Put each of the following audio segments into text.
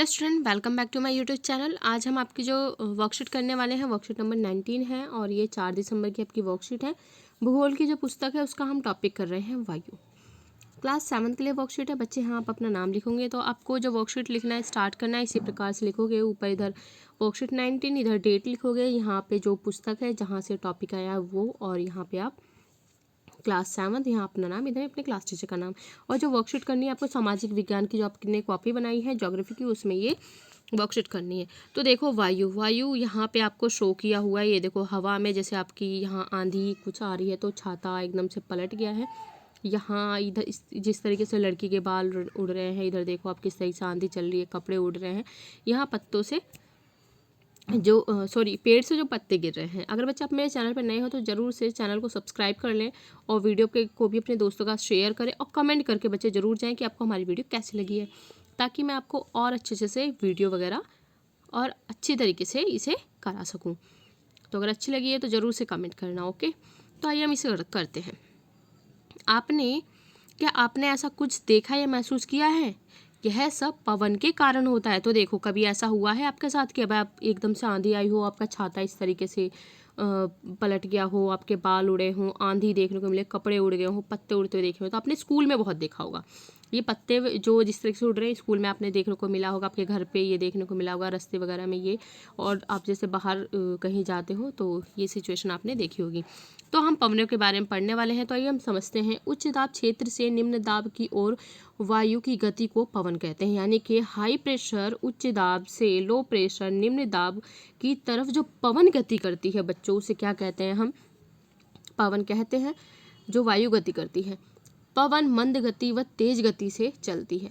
Hello student, welcome back to my YouTube channel. आज हम आपकी जो वर्कशीट करने वाले हैं वर्कशीट नंबर 19 है और ये 4 दिसंबर की आपकी वर्कशीट है। भूगोल की जो पुस्तक है उसका हम टॉपिक कर रहे हैं वायु। क्लास 7 के लिए वर्कशीट है बच्चे। यहाँ आप अपना नाम लिखोगे तो आपको जो वर्कशीट लिखना है स्टार्ट करना है इसी प्रकार से लिखोगे। ऊपर इधर वर्कशीट 19, इधर डेट लिखोगे, यहाँ पे जो पुस्तक है जहाँ से टॉपिक आया है वो, और यहाँ पे आप क्लास 7, यहाँ अपना नाम, इधर अपने क्लास टीचर का नाम। और जो वर्कशीट करनी है आपको सामाजिक विज्ञान की जो आपने कॉपी बनाई है ज्योग्राफी की, उसमें ये वर्कशीट करनी है। तो देखो वायु यहाँ पे आपको शो किया हुआ है। ये देखो हवा में जैसे आपकी यहाँ आंधी कुछ आ रही है तो छाता एकदम से पलट गया है। यहाँ इधर जिस तरीके से लड़की के बाल उड़ रहे हैं, इधर देखो आप किस तरीके से आंधी चल रही है, कपड़े उड़ रहे हैं। यहाँ पत्तों से जो पेड़ से जो पत्ते गिर रहे हैं। अगर बच्चे आप मेरे चैनल पर नए हो तो ज़रूर से चैनल को सब्सक्राइब कर लें और वीडियो को भी अपने दोस्तों का शेयर करें और कमेंट करके बच्चे ज़रूर जाएं कि आपको हमारी वीडियो कैसी लगी है, ताकि मैं आपको और अच्छे से वीडियो वगैरह और अच्छी तरीके से इसे करा सकूं। तो अगर अच्छी लगी है तो ज़रूर से कमेंट करना। ओके, तो आइए हम इसे करते हैं। क्या आपने ऐसा कुछ देखा या महसूस किया है? यह सब पवन के कारण होता है। तो देखो कभी ऐसा हुआ है आपके साथ कि अब आप एकदम से आंधी आई हो, आपका छाता इस तरीके से पलट गया हो, आपके बाल उड़े हों, आंधी देखने को मिले, कपड़े उड़ गए हों, पत्ते उड़ते हुए देखे हो। तो आपने स्कूल में बहुत देखा होगा ये पत्ते जो जिस तरीके से उड़ रहे हैं, स्कूल में आपने देखने को मिला होगा, आपके घर पे ये देखने को मिला होगा, रास्ते वगैरह में ये, और आप जैसे बाहर कहीं जाते हो तो ये सिचुएशन आपने देखी होगी। तो हम पवनों के बारे में पढ़ने वाले हैं। तो आइए हम समझते हैं। उच्च दाब क्षेत्र से निम्न दाब की ओर वायु की गति को पवन कहते हैं। यानी कि हाई प्रेशर उच्च दाब से लो प्रेशर निम्न दाब की तरफ जो पवन गति करती है बच्चों, उसे क्या कहते हैं? हम पवन कहते हैं। जो वायु गति करती है, पवन मंद गति व तेज गति से चलती है।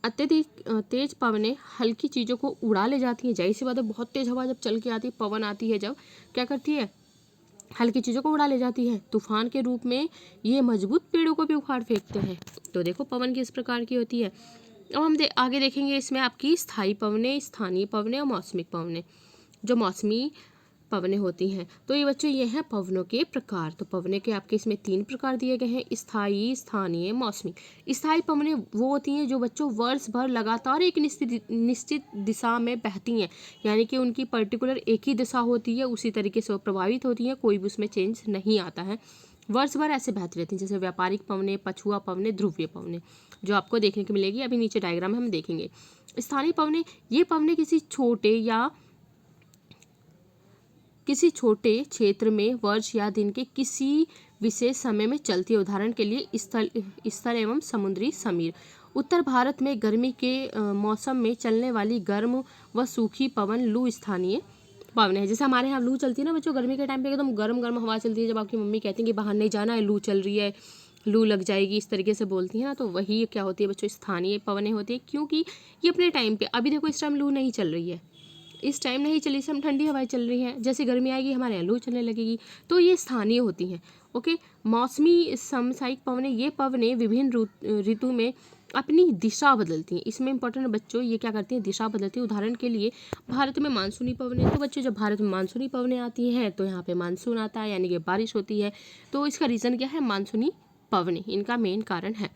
अत्यधिक तेज पवनें हल्की चीज़ों को उड़ा ले जाती हैं। जाहिर सी बात है, बहुत तेज हवा जब चल के आती है, पवन आती है, जब क्या करती है? हल्की चीज़ों को उड़ा ले जाती है। तूफान के रूप में ये मजबूत पेड़ों को भी उखाड़ फेंकते हैं। तो देखो पवन किस प्रकार की होती है। अब हम आगे देखेंगे इसमें आपकी स्थायी पवनें, स्थानीय पवनें और मौसमिक पवनें। जो मौसमी पवनें होती हैं, तो ये बच्चों ये हैं पवनों के प्रकार। तो पवनें के आपके इसमें 3 प्रकार दिए गए हैं: स्थायी, स्थानीय, मौसमी। स्थायी पवनें वो होती हैं जो बच्चों वर्ष भर लगातार एक निश्चित दिशा में बहती हैं। यानी कि उनकी पर्टिकुलर एक ही दिशा होती है, उसी तरीके से वो प्रभावित होती हैं, कोई भी उसमें चेंज नहीं आता है, वर्ष भर ऐसे बहती रहती हैं। जैसे व्यापारिक पवनें, पछुआ पवनें, ध्रुवीय पवनें, जो आपको देखने को मिलेगी। अभी नीचे डायग्राम में हम देखेंगे। स्थानीय पवनें, ये पवनें किसी छोटे क्षेत्र में वर्ष या दिन के किसी विशेष समय में चलती है। उदाहरण के लिए स्थल एवं समुद्री समीर। उत्तर भारत में गर्मी के मौसम में चलने वाली गर्म व सूखी पवन लू स्थानीय पवन है। जैसे हमारे यहाँ लू चलती है ना बच्चों, गर्मी के टाइम पे एकदम गर्म गर्म हवा चलती है, जब आपकी मम्मी कहती है कि बाहर नहीं जाना है, लू चल रही है, लू लग जाएगी, इस तरीके से बोलती है ना, तो वही क्या होती है बच्चों? स्थानीय पवनें होती है। क्योंकि ये अपने टाइम पे, अभी देखो इस टाइम लू नहीं चल रही है, इस टाइम नहीं चली, इस टाइम ठंडी हवाएं चल रही हैं। जैसे गर्मी आएगी हमारे यहाँ लू चलने लगेगी। तो ये स्थानीय होती हैं। ओके, मौसमी समसामयिक पवनें, ये पवनें विभिन्न ऋतु में अपनी दिशा बदलती हैं। इसमें इंपॉर्टेंट बच्चों ये क्या करती हैं? दिशा बदलती हैं। उदाहरण के लिए भारत में मानसूनी पवनें, तो बच्चों जब भारत में मानसूनी पवनें आती हैं तो यहाँ पे मानसून आता है, यानी कि बारिश होती है। तो इसका रीज़न क्या है? मानसूनी पवनें इनका मेन कारण है।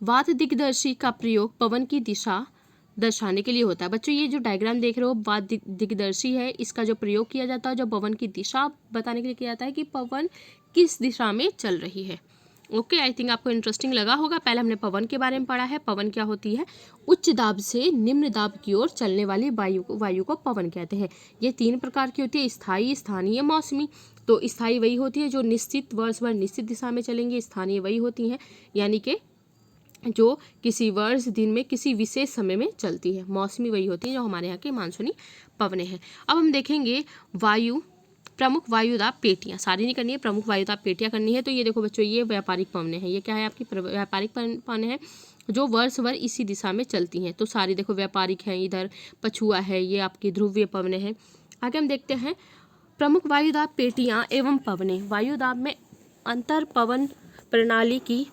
वात दिग्दर्शी का प्रयोग पवन की दिशा दर्शाने के लिए होता है। बच्चों ये जो डायग्राम देख रहे हो वात दिग्दर्शी है, इसका जो प्रयोग किया जाता है जो पवन की दिशा बताने के लिए किया जाता है कि पवन किस दिशा में चल रही है। ओके, आई थिंक आपको इंटरेस्टिंग लगा होगा। पहले हमने पवन के बारे में पढ़ा है। पवन क्या होती है? उच्च दाब से निम्न दाब की ओर चलने वाली वायु को पवन कहते हैं। ये 3 प्रकार की होती है: स्थायी, स्थानीय, मौसमी। तो स्थायी वही होती है जो निश्चित वर्ष भर निश्चित दिशा में चलेंगी। स्थानीय वही होती हैं यानी कि जो किसी वर्ष दिन में किसी विशेष समय में चलती है। मौसमी वही होती है जो हमारे यहाँ की मानसूनी पवनें हैं। अब हम देखेंगे प्रमुख वायुदाब पेटियाँ। सारी नहीं करनी है, प्रमुख वायुदाब पेटियाँ करनी है। तो ये देखो बच्चों, ये व्यापारिक पवनें हैं। ये क्या है? आपकी व्यापारिक पवनें हैं जो वर्ष भर इसी दिशा में चलती हैं। तो सारी देखो व्यापारिक हैं, इधर पछुआ है, ये आपकी ध्रुवीय पवनें हैं। आगे हम देखते हैं प्रमुख वायुदाब पेटियाँ एवं पवनें। वायुदाब में अंतर पवन प्रणाली की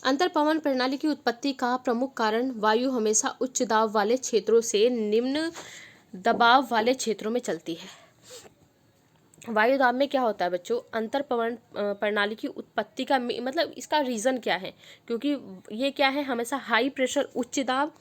अंतर पवन प्रणाली की उत्पत्ति का प्रमुख कारण वायु हमेशा उच्च दाब वाले क्षेत्रों से निम्न दबाव वाले क्षेत्रों में चलती है। वायु दाब में क्या होता है बच्चों, अंतर पवन प्रणाली की उत्पत्ति का मतलब इसका रीज़न क्या है, क्योंकि ये क्या है, हमेशा हाई प्रेशर उच्च दाब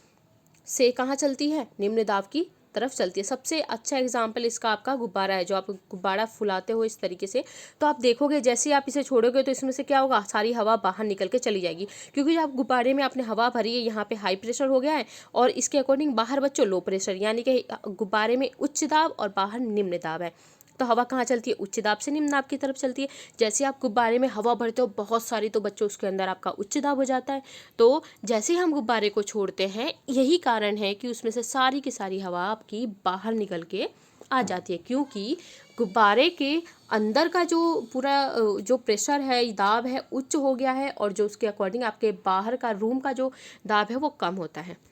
से कहाँ चलती है, निम्न दाब की तरफ चलती है। सबसे अच्छा एग्जाम्पल इसका आपका गुब्बारा है। जो आप गुब्बारा फुलाते हो इस तरीके से, तो आप देखोगे जैसे ही आप इसे छोड़ोगे तो इसमें से क्या होगा, सारी हवा बाहर निकल के चली जाएगी, क्योंकि जब गुब्बारे में आपने हवा भरी है, यहाँ पे हाई प्रेशर हो गया है और इसके अकॉर्डिंग बाहर बच्चों लो प्रेशर, यानी कि गुब्बारे में उच्च दाब और बाहर निम्न दाब है। तो हवा कहाँ चलती है, उच्च दाब से निम्न दाब की तरफ चलती है। जैसे आप गुब्बारे में हवा भरते हो बहुत सारी, तो बच्चों उसके अंदर आपका उच्च दाब हो जाता है। तो जैसे ही हम गुब्बारे को छोड़ते हैं, यही कारण है कि उसमें से सारी की सारी हवा आपकी बाहर निकल के आ जाती है, क्योंकि गुब्बारे के अंदर का जो पूरा जो प्रेशर है, दाब है, उच्च हो गया है, और जो उसके अकॉर्डिंग आपके बाहर का रूम का जो दाब है वो कम होता है।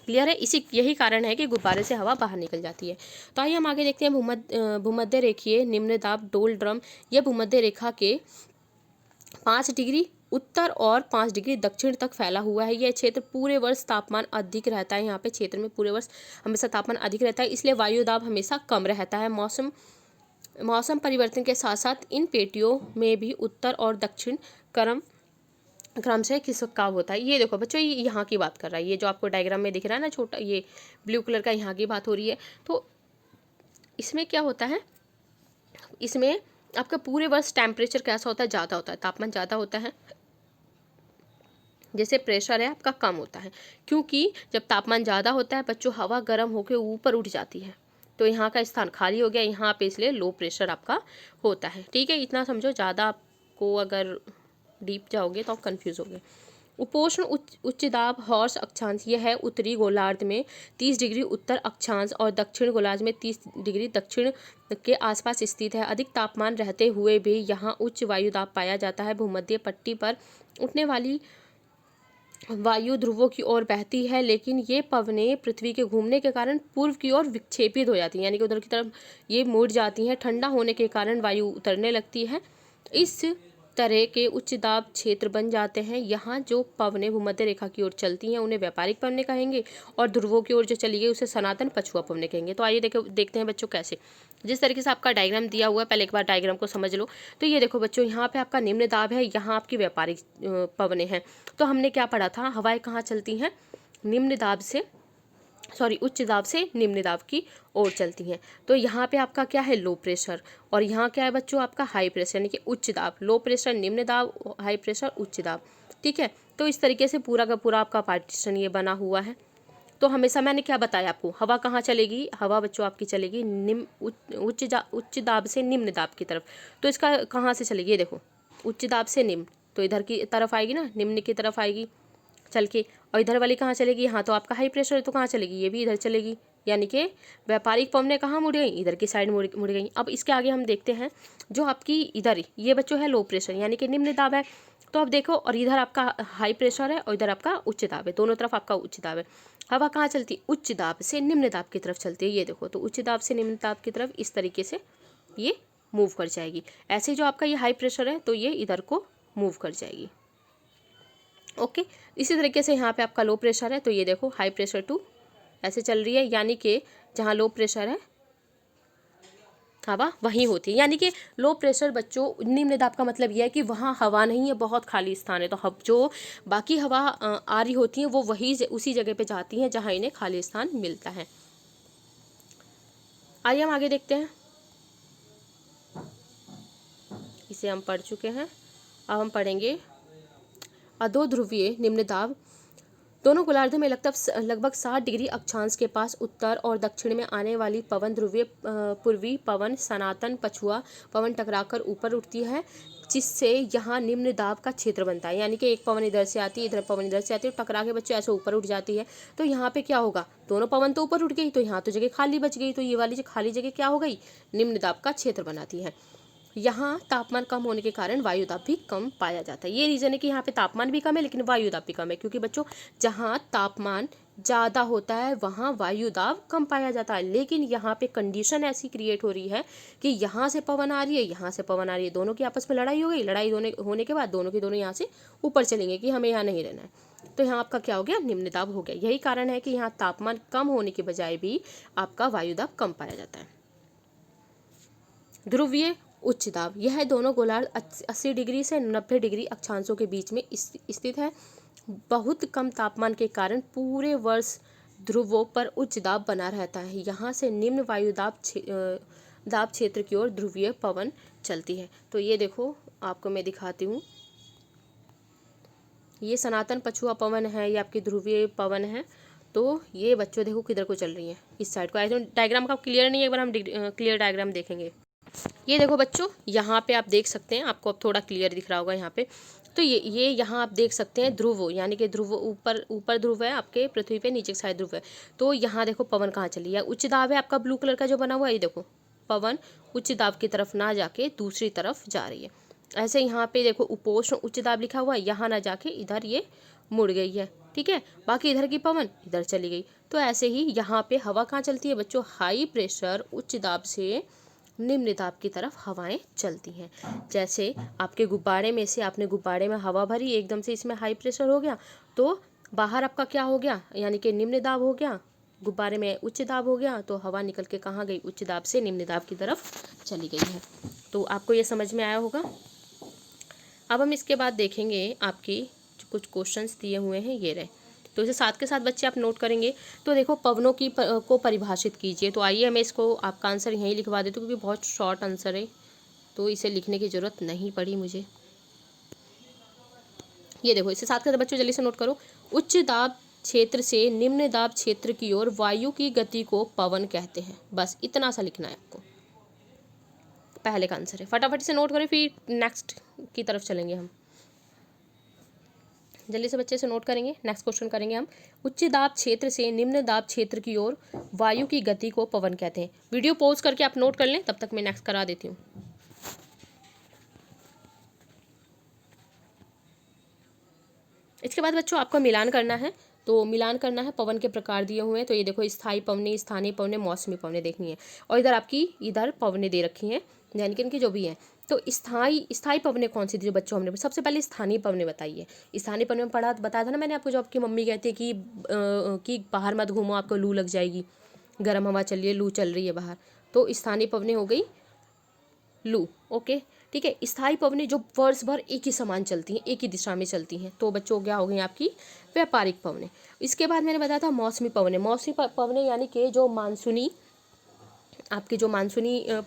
क्लियर है, इसी यही कारण है कि गुब्बारे से हवा बाहर निकल जाती है। तो आइए हम आगे देखते हैं भूमध्य रेखीय निम्न दाब डोल ड्रम। यह भूमध्य रेखा के 5 डिग्री उत्तर और 5 डिग्री दक्षिण तक फैला हुआ है। यह क्षेत्र पूरे वर्ष तापमान अधिक रहता है। यहाँ पे क्षेत्र में पूरे वर्ष हमेशा तापमान अधिक रहता है, इसलिए वायु दाब हमेशा कम रहता है। मौसम परिवर्तन के साथ साथ इन पेटियों में भी उत्तर और दक्षिण क्रम से खिसकाव होता है। ये देखो बच्चों, ये यहाँ की बात कर रहा है, ये जो आपको डायग्राम में दिख रहा है ना छोटा, ये ब्लू कलर का, यहाँ की बात हो रही है। तो इसमें क्या होता है, इसमें आपका पूरे वर्ष टेम्परेचर कैसा होता है, ज़्यादा होता है, तापमान ज़्यादा होता है, जैसे प्रेशर है आपका कम होता है। क्योंकि जब तापमान ज़्यादा होता है बच्चों, हवा गर्म होकर ऊपर उठ जाती है, तो यहाँ का स्थान खाली हो गया, यहाँ पे इसलिए लो प्रेशर आपका होता है। ठीक है, इतना समझो, ज़्यादा आपको अगर डीप जाओगे तो आप कन्फ्यूज होगे। उपोष्ण उच्च दाब हॉर्स अक्षांश, यह है उत्तरी गोलार्ध में 30 डिग्री उत्तर अक्षांश और दक्षिण गोलार्ध में 30 डिग्री दक्षिण के आसपास स्थित है। अधिक तापमान रहते हुए भी यहाँ उच्च वायु दाब पाया जाता है। भूमध्य पट्टी पर उठने वाली वायु ध्रुवों की ओर बहती है, लेकिन ये पवनें पृथ्वी के घूमने के कारण पूर्व की ओर विक्षेपित हो जाती हैं, यानी कि उधर की तरफ ये मुड़ जाती हैं। ठंडा होने के कारण वायु उतरने लगती है। इस तरह के उच्च दाब क्षेत्र बन जाते हैं। यहाँ जो पवनें भूमध्य रेखा की ओर चलती हैं उन्हें व्यापारिक पवनें कहेंगे, और ध्रुवों की ओर जो चली गई उसे सनातन पछुआ पवनें कहेंगे। तो आइए देखते हैं बच्चों कैसे। जिस तरीके से आपका डायग्राम दिया हुआ है, पहले एक बार डायग्राम को समझ लो। तो ये देखो बच्चों, यहाँ पे आपका निम्न दाब है, यहाँ आपकी व्यापारिक पवनें हैं। तो हमने क्या पढ़ा था, हवाएं कहाँ चलती हैं, निम्न दाब से उच्च दाब से निम्न दाब की ओर चलती हैं। तो यहाँ पे आपका क्या है, लो प्रेशर, और यहाँ क्या है बच्चों, आपका हाई प्रेशर, यानी कि उच्च दाब। लो प्रेशर निम्न दाब, हाई प्रेशर उच्च दाब। ठीक है, तो इस तरीके से पूरा का पूरा आपका पार्टीशन ये बना हुआ है। तो हमेशा मैंने क्या बताया आपको, हवा कहाँ चलेगी, हवा बच्चों आपकी चलेगी उच्च दाब से निम्न दाब की तरफ। तो इसका कहाँ से चलेगी, ये देखो, उच्च दाब से निम्न, तो इधर की तरफ आएगी ना, निम्न की तरफ आएगी चल के, और इधर वाली कहाँ चलेगी, यहाँ तो आपका हाई प्रेशर है, तो कहाँ चलेगी, ये भी इधर चलेगी, यानी कि व्यापारिक पवनें कहाँ मुड़ गई, इधर की साइड मुड़ गई। अब इसके आगे हम देखते हैं, जो आपकी इधर ये बच्चों है लो प्रेशर, यानी कि निम्न दाब है। तो अब देखो, और इधर आपका हाई प्रेशर है और इधर आपका उच्च दाब है, दोनों तरफ आपका उच्च दाब है। हवा कहाँ चलती है, उच्च दाब से निम्न दाब की तरफ चलती है। ये देखो, तो उच्च दाब से निम्न दाब की तरफ इस तरीके से ये मूव कर जाएगी। ऐसे जो आपका ये हाई प्रेशर है, तो ये इधर को मूव कर जाएगी। ओके, इसी तरीके से यहाँ पे आपका लो प्रेशर है, तो ये देखो हाई प्रेशर टू ऐसे चल रही है, यानी कि जहाँ लो प्रेशर है हवा वहीं होती है। यानी कि लो प्रेशर बच्चों, निम्न दाब का मतलब यह है कि वहाँ हवा नहीं है, बहुत खाली स्थान है, तो जो बाकी हवा आ रही होती है वो उसी जगह पे जाती हैं जहाँ इन्हें खाली स्थान मिलता है। आइए हम आगे देखते हैं, इसे हम पढ़ चुके हैं। अब हम पढ़ेंगे अधो ध्रुवीय निम्न दाब। दोनों गोलार्ध में लगभग 60 डिग्री अक्षांश के पास उत्तर और दक्षिण में आने वाली पवन ध्रुवीय पूर्वी पवन सनातन पछुआ पवन टकराकर ऊपर उठती है, जिससे यहाँ निम्न दाब का क्षेत्र बनता है। यानी कि एक पवन इधर से आती है, इधर पवन इधर से आती है, टकरा के बच्चों ऐसे ऊपर उठ जाती है। तो यहाँ पे क्या होगा, दोनों पवन तो ऊपर उठ गई, तो यहाँ तो जगह खाली बच गई, तो ये वाली जो खाली जगह क्या हो गई, निम्न दाब का क्षेत्र बनाती है। यहाँ तापमान कम होने के कारण वायु दाब भी कम पाया जाता है। ये रीज़न है कि यहाँ पे तापमान भी कम है लेकिन वायु दाब भी कम है, क्योंकि बच्चों जहाँ तापमान ज़्यादा होता है वहाँ वायु दाब कम पाया जाता है। लेकिन यहाँ पे कंडीशन ऐसी क्रिएट हो रही है कि यहाँ से पवन आ रही है, यहाँ से पवन आ रही है, दोनों की आपस में लड़ाई हो गई, लड़ाई होने के बाद दोनों के दोनों यहाँ से ऊपर चलेंगे कि हमें यहाँ नहीं रहना है। तो यहाँ आपका क्या हो गया, निम्न दाब हो गया। यही कारण है कि यहाँ तापमान कम होने के बजाय भी आपका वायु दाब कम पाया जाता है। ध्रुवीय उच्च दाब, यह दोनों गोलार्ध 80 डिग्री से 90 डिग्री अक्षांशों के बीच में स्थित है। बहुत कम तापमान के कारण पूरे वर्ष ध्रुवों पर उच्च दाब बना रहता है। यहाँ से निम्न वायु दाब क्षेत्र की ओर ध्रुवीय पवन चलती है। तो ये देखो आपको मैं दिखाती हूँ, ये सनातन पछुआ पवन है, ये आपकी ध्रुवीय पवन है। तो ये बच्चों देखो किधर को चल रही है, इस साइड को। आई थिंक डायग्राम का क्लियर नहीं है, एक बार हम क्लियर डायग्राम देखेंगे। ये देखो बच्चों, यहाँ पे आप देख सकते हैं, आपको अब थोड़ा क्लियर दिख रहा होगा यहाँ पे। तो ये यहाँ आप देख सकते हैं ध्रुव, यानी कि ध्रुव ऊपर ध्रुव है आपके पृथ्वी पे, नीचे की साइड ध्रुव है। तो यहाँ देखो पवन कहाँ चली है, उच्च दाब है आपका ब्लू कलर का जो बना हुआ है, ये देखो पवन उच्च दाब की तरफ ना जाके दूसरी तरफ जा रही है। ऐसे यहाँ पे देखो उपोष्ण उच्च दाब लिखा हुआ है, यहाँ ना जाके इधर ये मुड़ गई है, ठीक है। बाकी इधर की पवन इधर चली गई। तो ऐसे ही यहाँ पे हवा कहाँ चलती है बच्चों, हाई प्रेशर उच्च दाब से निम्न दाब की तरफ हवाएं चलती हैं। जैसे आपके गुब्बारे में से आपने गुब्बारे में हवा भरी, एकदम से इसमें हाई प्रेशर हो गया, तो बाहर आपका क्या हो गया, यानी कि निम्न दाब हो गया, गुब्बारे में उच्च दाब हो गया, तो हवा निकल के कहाँ गई, उच्च दाब से निम्न दाब की तरफ चली गई है। तो आपको ये समझ में आया होगा। अब हम इसके बाद देखेंगे आपकी कुछ क्वेश्चंस दिए हुए हैं, ये रहे। तो इसे साथ के साथ बच्चे आप नोट करेंगे। तो देखो पवनों की को परिभाषित कीजिए। तो आइए मैं इसको आपका आंसर यहीं लिखवा देती हूँ, क्योंकि बहुत शॉर्ट आंसर है, तो इसे लिखने की ज़रूरत नहीं पड़ी मुझे। ये देखो, इसे साथ के साथ बच्चों जल्दी से नोट करो। उच्च दाब क्षेत्र से निम्न दाब क्षेत्र की ओर वायु की गति को पवन कहते हैं। बस इतना सा लिखना है आपको, पहले का आंसर है। फटाफट से नोट करें, फिर नेक्स्ट की तरफ चलेंगे हम। जल्दी से बच्चे से नोट करेंगे। नेक्स्ट क्वेश्चन करेंगे हम। उच्च दाब क्षेत्र से निम्न दाब क्षेत्र की ओर वायु की गति को पवन कहते हैं। वीडियो पॉज करके आप नोट कर लें, तब तक मैं नेक्स्ट करा देती हूँ। इसके बाद बच्चों आपको मिलान करना है। तो मिलान करना है, पवन के प्रकार दिए हुए हैं। तो ये देखो स्थायी पवनें, स्थानीय पवनें, मौसमी पवनें देखनी है। और इधर पवनें दे रखी हैं, यानी कि इनकी जो भी हैं। तो स्थायी पवनें कौन सी थी जो बच्चों हमने, सबसे पहले स्थानीय पवनें बताइए। स्थानीय पवनें में बताया था ना मैंने आपको, जो आपकी मम्मी कहती है कि बाहर मत घूमो, आपको लू लग जाएगी, गर्म हवा चल रही है, लू चल रही है बाहर। तो स्थानीय पवनें हो गई लू, ओके ठीक है। स्थायी पवनें जो वर्ष भर एक ही समान चलती हैं, एक ही दिशा में चलती हैं, तो बच्चों क्या हो गई आपकी व्यापारिक पवनें। इसके बाद मैंने बताया था मौसमी पवनें। मौसमी पवनें यानी कि जो मानसूनी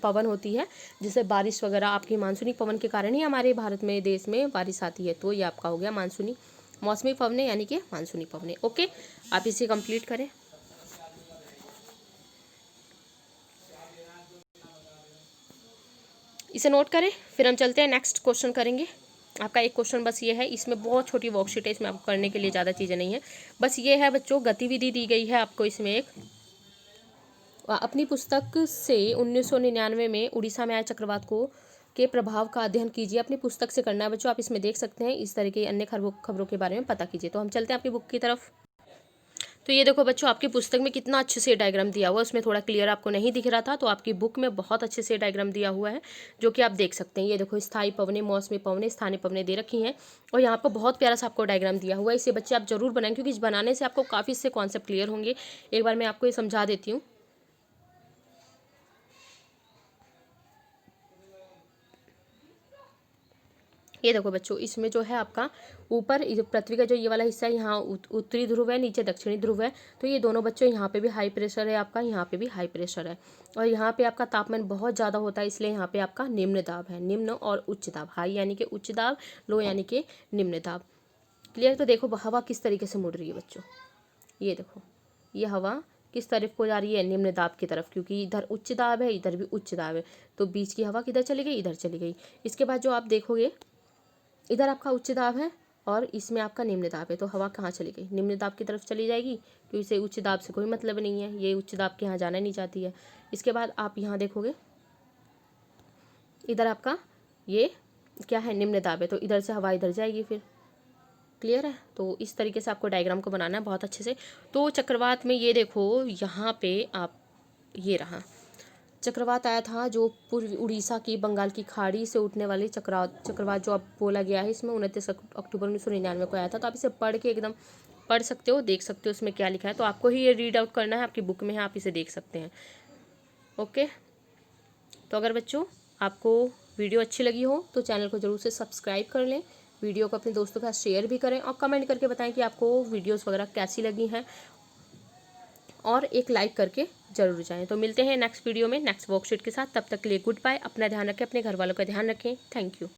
पवन होती है, जैसे बारिश वगैरह, आपकी मानसूनी पवन के कारण ही हमारे भारत में, देश में बारिश आती है। तो ये आपका हो गया मानसूनी। मौसमी पवनें यानी कि मानसूनी पवनें, ओके। आप इसे कंप्लीट करें। इसे नोट करें, फिर हम चलते हैं नेक्स्ट क्वेश्चन करेंगे। आपका एक क्वेश्चन बस ये है, इसमें बहुत छोटी वर्कशीट है, इसमें आपको करने के लिए ज़्यादा चीज़ें नहीं है। बस ये है बच्चों, गतिविधि दी गई है आपको इसमें एक। अपनी पुस्तक से 1999 में उड़ीसा में आए चक्रवात के प्रभाव का अध्ययन कीजिए। अपनी पुस्तक से करना है बच्चों, आप इसमें देख सकते हैं। इस तरह की अन्य खबरों के बारे में पता कीजिए। तो हम चलते हैं आपकी बुक की तरफ। तो ये देखो बच्चों, आपकी पुस्तक में कितना अच्छे से डायग्राम दिया हुआ है। उसमें थोड़ा क्लियर आपको नहीं दिख रहा था, तो आपकी बुक में बहुत अच्छे से डायग्राम दिया हुआ है, जो कि आप देख सकते हैं। ये देखो, स्थायी पवनें, मौसमी पवनें, स्थानीय पवनें दे रखी हैं, और यहाँ पर बहुत प्यारा सा आपको डायग्राम दिया हुआ है। इसे बच्चे आप जरूर बनाएं, क्योंकि इस बनाने से आपको काफ़ी इससे कॉन्सेप्ट क्लियर होंगे। एक बार मैं आपको ये समझा देती हूँ। ये देखो बच्चों, इसमें जो है आपका ऊपर पृथ्वी का जो ये वाला हिस्सा है, यहाँ उत्तरी ध्रुव है, नीचे दक्षिणी ध्रुव है। तो ये दोनों बच्चों, यहाँ पे भी हाई प्रेशर है आपका, यहाँ पे भी हाई प्रेशर है, और यहाँ पे आपका तापमान बहुत ज़्यादा होता है, इसलिए यहाँ पे आपका निम्न दाब है। निम्न और उच्च दाब, हाई यानी कि उच्च दाब, लो यानी कि निम्न दाब। क्लियर। तो देखो हवा किस तरीके से मुड़ रही है बच्चों, ये देखो, ये हवा किस तरफ को जा रही है, निम्न दाब की तरफ, क्योंकि इधर उच्च दाब है, इधर भी उच्च दाब है, तो बीच की हवा किधर चली गई, इधर चली गई। इसके बाद जो आप देखोगे, इधर आपका उच्च दाब है और इसमें आपका निम्न दाब है, तो हवा कहाँ चली गई, निम्न दाब की तरफ चली जाएगी, क्योंकि इसे उच्च दाब से कोई मतलब नहीं है, ये उच्च दाब के यहाँ जाना नहीं चाहती है। इसके बाद आप यहाँ देखोगे, इधर आपका ये क्या है, निम्न दाब है, तो इधर से हवा इधर जाएगी फिर। क्लियर है। तो इस तरीके से आपको डायग्राम को बनाना है बहुत अच्छे से। तो चक्रवात में ये देखो यहाँ पे आप, ये रहा चक्रवात आया था जो पूर्वी उड़ीसा की बंगाल की खाड़ी से उठने वाली चक्रवात जो अब बोला गया है, इसमें 29 अक्टूबर 1999 को आया था। तो आप इसे पढ़ के एकदम पढ़ सकते हो, देख सकते हो इसमें क्या लिखा है। तो आपको ही ये रीड आउट करना है, आपकी बुक में है, आप इसे देख सकते हैं। ओके, तो अगर बच्चों आपको वीडियो अच्छी लगी हो तो चैनल को ज़रूर से सब्सक्राइब कर लें, वीडियो को अपने दोस्तों के साथ शेयर भी करें और कमेंट करके बताएं कि आपको वीडियोस वगैरह कैसी लगी हैं, और एक लाइक करके जरूर जाएं। तो मिलते हैं नेक्स्ट वीडियो में नेक्स्ट वर्कशीट के साथ। तब तक के लिए गुड बाय। अपना ध्यान रखें, अपने घर वालों का ध्यान रखें। Thank you.